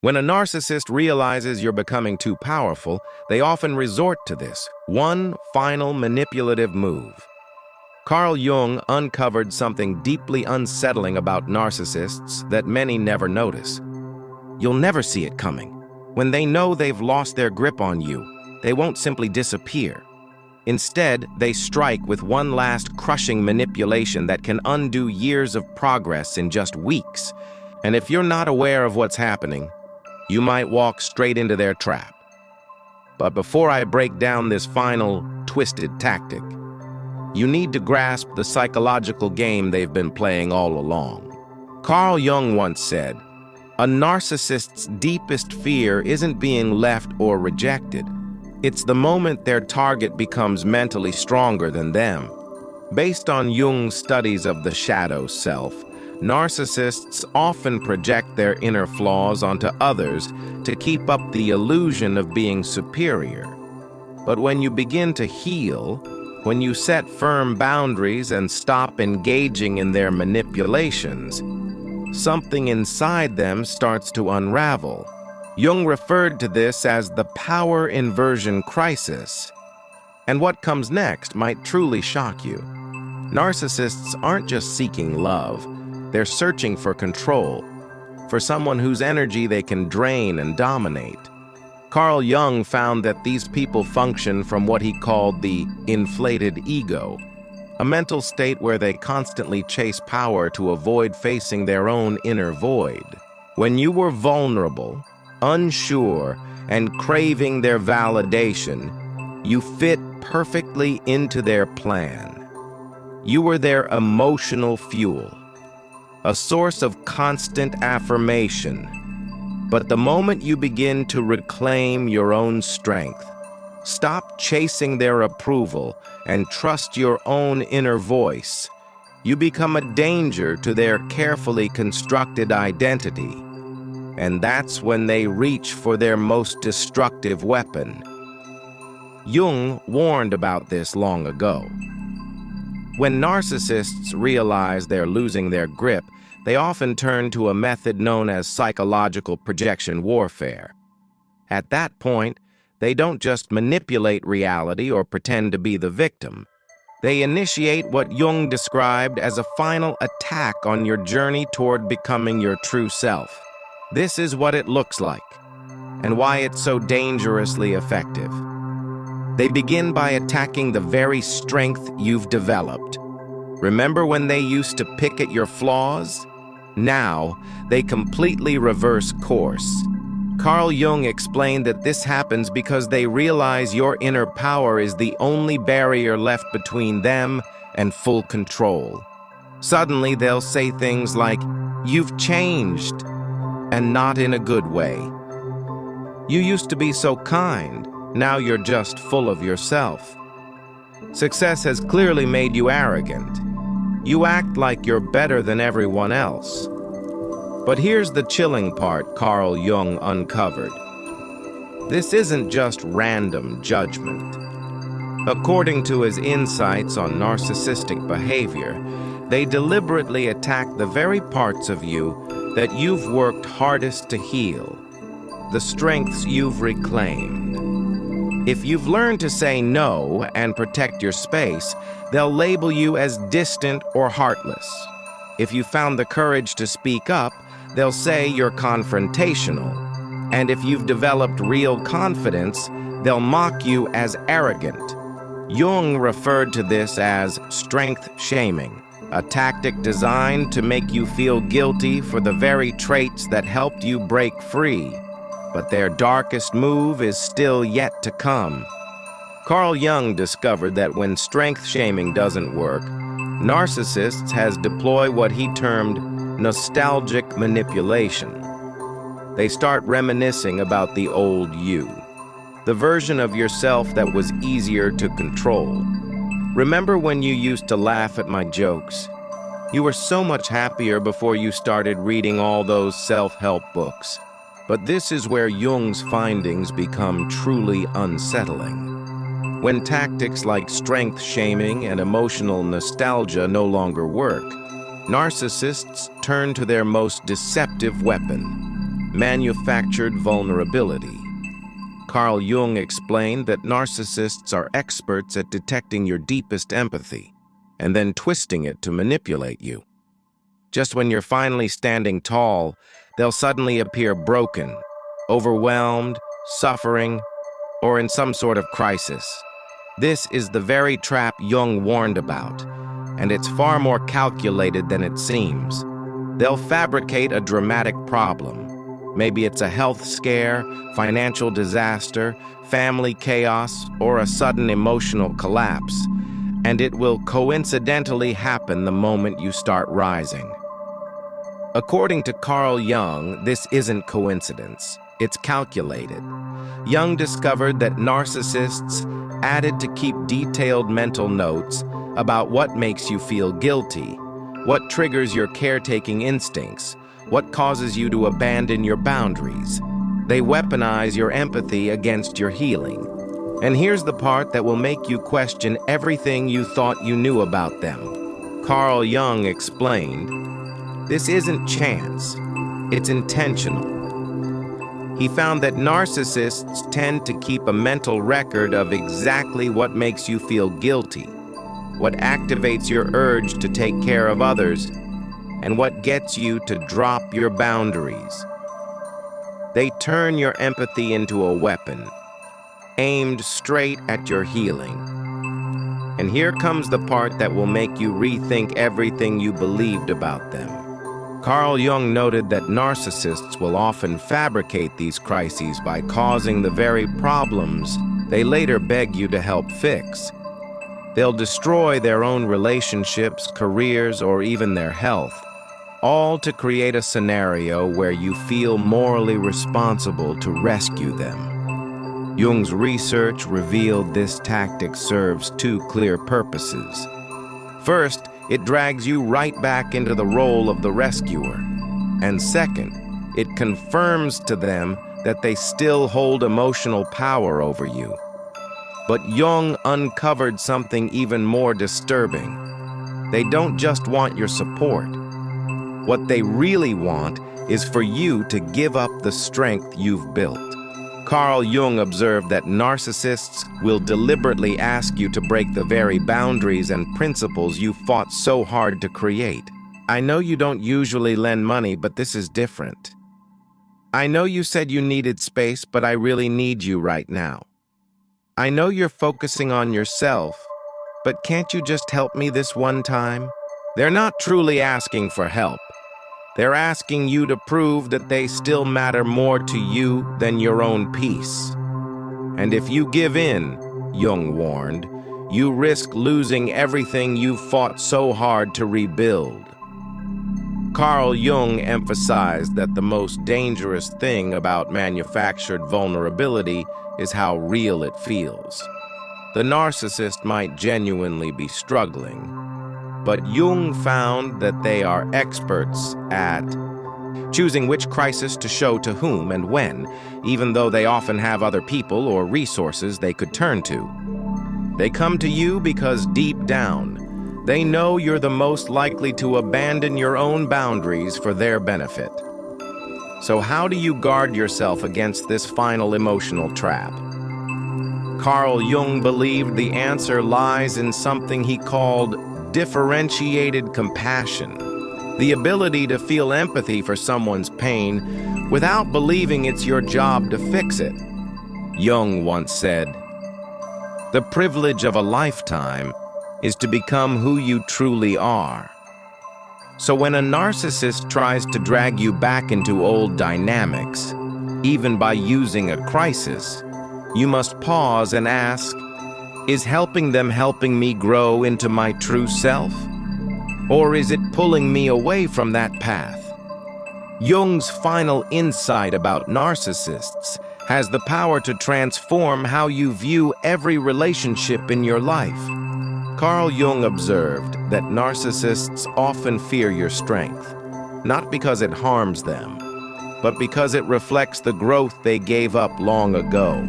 When a narcissist realizes you're becoming too powerful, they often resort to this one final manipulative move. Carl Jung uncovered something deeply unsettling about narcissists that many never notice. You'll never see it coming. When they know they've lost their grip on you, they won't simply disappear. Instead, they strike with one last crushing manipulation that can undo years of progress in just weeks. And if you're not aware of what's happening, you might walk straight into their trap. But before I break down this final, twisted tactic, you need to grasp the psychological game they've been playing all along. Carl Jung once said, "A narcissist's deepest fear isn't being left or rejected. It's the moment their target becomes mentally stronger than them." Based on Jung's studies of the shadow self, narcissists often project their inner flaws onto others to keep up the illusion of being superior. But when you begin to heal, when you set firm boundaries and stop engaging in their manipulations, something inside them starts to unravel. Jung referred to this as the power inversion crisis. And what comes next might truly shock you. Narcissists aren't just seeking love. They're searching for control, for someone whose energy they can drain and dominate. Carl Jung found that these people function from what he called the inflated ego, a mental state where they constantly chase power to avoid facing their own inner void. When you were vulnerable, unsure, and craving their validation, you fit perfectly into their plan. You were their emotional fuel, a source of constant affirmation. But the moment you begin to reclaim your own strength, stop chasing their approval, and trust your own inner voice, you become a danger to their carefully constructed identity. And that's when they reach for their most destructive weapon. Jung warned about this long ago. When narcissists realize they're losing their grip, they often turn to a method known as psychological projection warfare. At that point, they don't just manipulate reality or pretend to be the victim. They initiate what Jung described as a final attack on your journey toward becoming your true self. This is what it looks like, and why it's so dangerously effective. They begin by attacking the very strength you've developed. Remember when they used to pick at your flaws? Now, they completely reverse course. Carl Jung explained that this happens because they realize your inner power is the only barrier left between them and full control. Suddenly, they'll say things like, "You've changed," and not in a good way. "You used to be so kind. Now you're just full of yourself." Success has clearly made you arrogant. You act like you're better than everyone else. But here's the chilling part Carl Jung uncovered. This isn't just random judgment. According to his insights on narcissistic behavior, they deliberately attack the very parts of you that you've worked hardest to heal, the strengths you've reclaimed. If you've learned to say no and protect your space, they'll label you as distant or heartless. If you found the courage to speak up, they'll say you're confrontational. And if you've developed real confidence, they'll mock you as arrogant. Jung referred to this as strength shaming, a tactic designed to make you feel guilty for the very traits that helped you break free. But their darkest move is still yet to come. Carl Jung discovered that when strength shaming doesn't work, narcissists has deployed what he termed nostalgic manipulation. They start reminiscing about the old you, the version of yourself that was easier to control. Remember when you used to laugh at my jokes? You were so much happier before you started reading all those self-help books. But this is where Jung's findings become truly unsettling. When tactics like strength shaming and emotional nostalgia no longer work, narcissists turn to their most deceptive weapon, manufactured vulnerability. Carl Jung explained that narcissists are experts at detecting your deepest empathy and then twisting it to manipulate you. Just when you're finally standing tall, they'll suddenly appear broken, overwhelmed, suffering, or in some sort of crisis. This is the very trap Jung warned about, and it's far more calculated than it seems. They'll fabricate a dramatic problem. Maybe it's a health scare, financial disaster, family chaos, or a sudden emotional collapse, and it will coincidentally happen the moment you start rising. According to Carl Jung, this isn't coincidence, it's calculated. Jung discovered that narcissists added to keep detailed mental notes about what makes you feel guilty, what triggers your caretaking instincts, what causes you to abandon your boundaries. They weaponize your empathy against your healing. And here's the part that will make you question everything you thought you knew about them. Carl Jung explained, this isn't chance, it's intentional. He found that narcissists tend to keep a mental record of exactly what makes you feel guilty, what activates your urge to take care of others, and what gets you to drop your boundaries. They turn your empathy into a weapon, aimed straight at your healing. And here comes the part that will make you rethink everything you believed about them. Carl Jung noted that narcissists will often fabricate these crises by causing the very problems they later beg you to help fix. They'll destroy their own relationships, careers, or even their health, all to create a scenario where you feel morally responsible to rescue them. Jung's research revealed this tactic serves two clear purposes. First, it drags you right back into the role of the rescuer. And second, it confirms to them that they still hold emotional power over you. But Jung uncovered something even more disturbing. They don't just want your support. What they really want is for you to give up the strength you've built. Carl Jung observed that narcissists will deliberately ask you to break the very boundaries and principles you fought so hard to create. I know you don't usually lend money, but this is different. I know you said you needed space, but I really need you right now. I know you're focusing on yourself, but can't you just help me this one time? They're not truly asking for help. They're asking you to prove that they still matter more to you than your own peace. And if you give in, Jung warned, you risk losing everything you've fought so hard to rebuild. Carl Jung emphasized that the most dangerous thing about manufactured vulnerability is how real it feels. The narcissist might genuinely be struggling, but Jung found that they are experts at choosing which crisis to show to whom and when, even though they often have other people or resources they could turn to. They come to you because deep down, they know you're the most likely to abandon your own boundaries for their benefit. So how do you guard yourself against this final emotional trap? Carl Jung believed the answer lies in something he called differentiated compassion, the ability to feel empathy for someone's pain without believing it's your job to fix it. Jung once said, "The privilege of a lifetime is to become who you truly are." So when a narcissist tries to drag you back into old dynamics, even by using a crisis, you must pause and ask, is helping them helping me grow into my true self? Or is it pulling me away from that path? Jung's final insight about narcissists has the power to transform how you view every relationship in your life. Carl Jung observed that narcissists often fear your strength, not because it harms them, but because it reflects the growth they gave up long ago,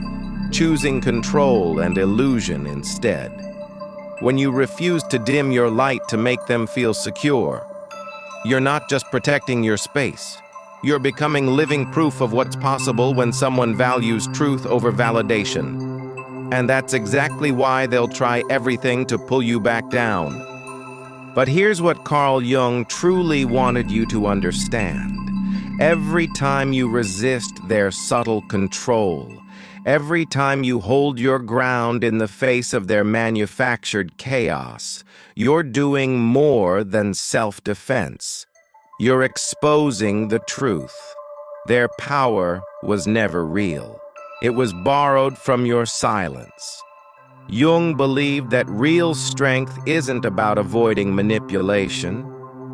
choosing control and illusion instead. When you refuse to dim your light to make them feel secure, you're not just protecting your space, You're becoming living proof of what's possible when someone values truth over validation. And that's exactly why they'll try everything to pull you back down. But here's what Carl Jung truly wanted you to understand. Every time you resist their subtle control, every time you hold your ground in the face of their manufactured chaos, you're doing more than self-defense. You're exposing the truth. Their power was never real. It was borrowed from your silence. Jung believed that real strength isn't about avoiding manipulation.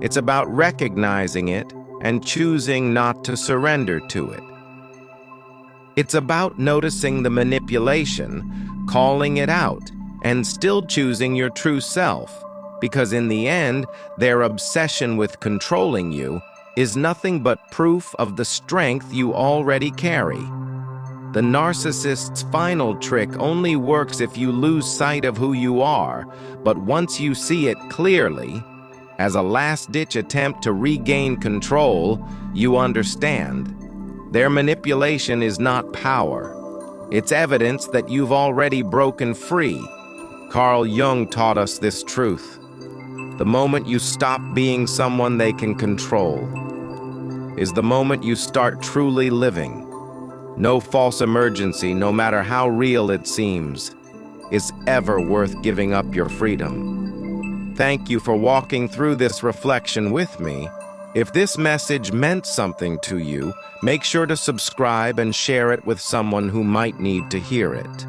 It's about recognizing it and choosing not to surrender to it. It's about noticing the manipulation, calling it out, and still choosing your true self, because in the end, their obsession with controlling you is nothing but proof of the strength you already carry. The narcissist's final trick only works if you lose sight of who you are, but once you see it clearly, as a last-ditch attempt to regain control, you understand. Their manipulation is not power. It's evidence that you've already broken free. Carl Jung taught us this truth. The moment you stop being someone they can control is the moment you start truly living. No false emergency, no matter how real it seems, is ever worth giving up your freedom. Thank you for walking through this reflection with me. If this message meant something to you, make sure to subscribe and share it with someone who might need to hear it.